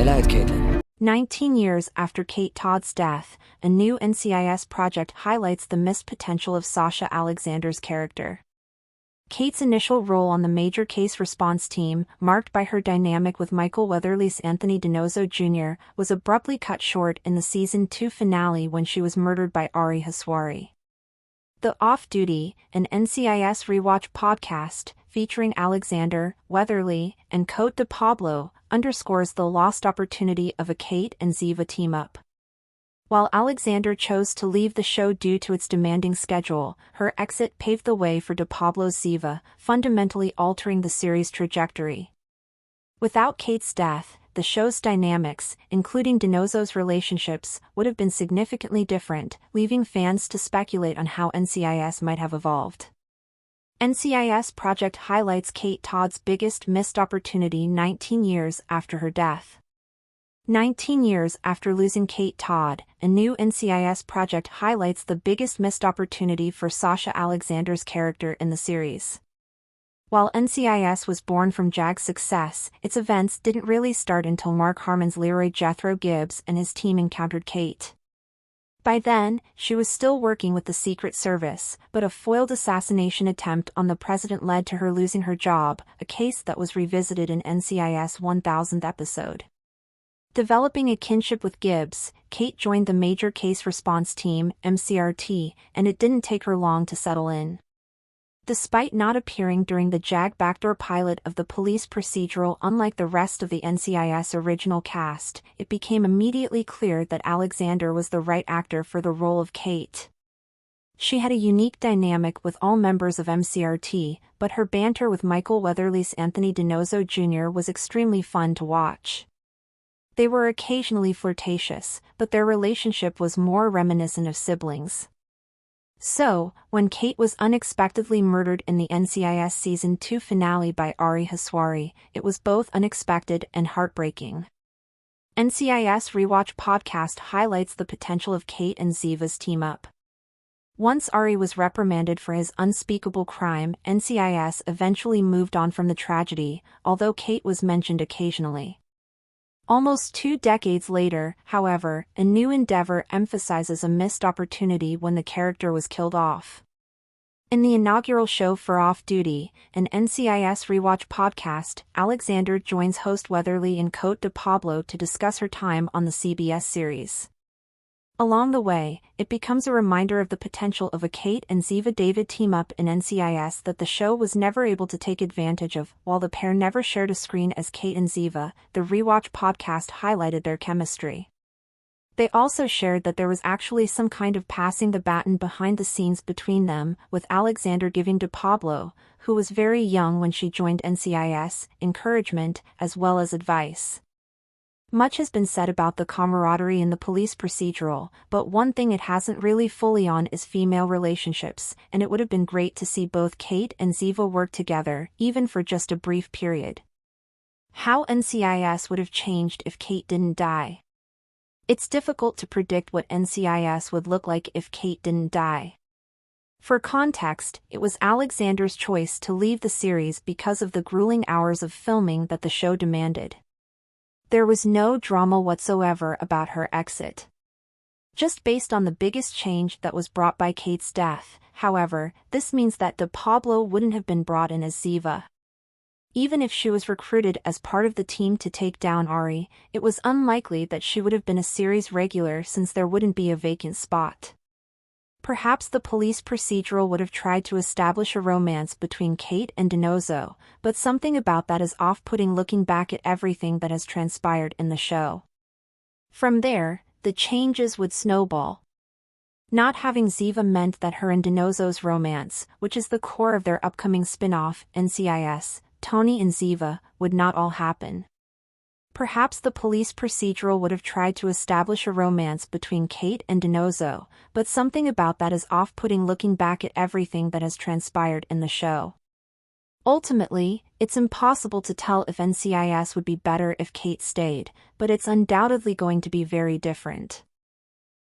schneller als Caitlin. 19 years after Kate Todd's death, a new NCIS project highlights the missed potential of Sasha Alexander's character. Kate's initial role on the major case response team, marked by her dynamic with Michael Weatherly's Anthony DiNozzo Jr., was abruptly cut short in the Season 2 finale when she was murdered by Ari Haswari. The Off-Duty, an NCIS rewatch podcast, featuring Alexander, Weatherly, and Cote de Pablo, underscores the lost opportunity of a Kate and Ziva team-up. While Alexander chose to leave the show due to its demanding schedule, her exit paved the way for de Pablo's Ziva, fundamentally altering the series' trajectory. Without Kate's death, the show's dynamics, including DiNozzo's relationships, would have been significantly different, leaving fans to speculate on how NCIS might have evolved. NCIS project highlights Kate Todd's biggest missed opportunity 19 years after her death. 19 years after losing Kate Todd, a new NCIS project highlights the biggest missed opportunity for Sasha Alexander's character in the series. While NCIS was born from JAG's success, its events didn't really start until Mark Harmon's Leroy Jethro Gibbs and his team encountered Kate. By then, she was still working with the Secret Service, but a foiled assassination attempt on the president led to her losing her job, a case that was revisited in NCIS 1000th episode. Developing a kinship with Gibbs, Kate joined the Major Case Response Team, MCRT, and it didn't take her long to settle in. Despite not appearing during the JAG backdoor pilot of the police procedural unlike the rest of the NCIS original cast, it became immediately clear that Alexander was the right actor for the role of Kate. She had a unique dynamic with all members of MCRT, but her banter with Michael Weatherly's Anthony DiNozzo Jr. was extremely fun to watch. They were occasionally flirtatious, but their relationship was more reminiscent of siblings. So, when Kate was unexpectedly murdered in the NCIS Season 2 finale by Ari Haswari, it was both unexpected and heartbreaking. NCIS Rewatch podcast highlights the potential of Kate and Ziva's team-up. Once Ari was reprimanded for his unspeakable crime, NCIS eventually moved on from the tragedy, although Kate was mentioned occasionally. Almost 2 decades later, however, a new endeavor emphasizes a missed opportunity when the character was killed off. In the inaugural show for Off Duty, an NCIS rewatch podcast, Alexander joins host Weatherly and Cote de Pablo to discuss her time on the CBS series. Along the way, it becomes a reminder of the potential of a Kate and Ziva David team-up in NCIS that the show was never able to take advantage of. While the pair never shared a screen as Kate and Ziva, the rewatch podcast highlighted their chemistry. They also shared that there was actually some kind of passing the baton behind the scenes between them, with Alexander giving de Pablo, who was very young when she joined NCIS, encouragement, as well as advice. Much has been said about the camaraderie in the police procedural, but one thing it hasn't really fully on is female relationships, and it would have been great to see both Kate and Ziva work together, even for just a brief period. How NCIS would have changed if Kate didn't die. It's difficult to predict what NCIS would look like if Kate didn't die. For context, it was Alexander's choice to leave the series because of the grueling hours of filming that the show demanded. There was no drama whatsoever about her exit. Just based on the biggest change that was brought by Kate's death, however, this means that de Pablo wouldn't have been brought in as Ziva. Even if she was recruited as part of the team to take down Ari, it was unlikely that she would have been a series regular since there wouldn't be a vacant spot. Perhaps the police procedural would have tried to establish a romance between Kate and DiNozzo, but something about that is off-putting looking back at everything that has transpired in the show. From there, the changes would snowball. Not having Ziva meant that her and DiNozzo's romance, which is the core of their upcoming spin-off, NCIS, Tony and Ziva, would not all happen. Perhaps the police procedural would have tried to establish a romance between Kate and DiNozzo, but something about that is off-putting looking back at everything that has transpired in the show. Ultimately, it's impossible to tell if NCIS would be better if Kate stayed, but it's undoubtedly going to be very different.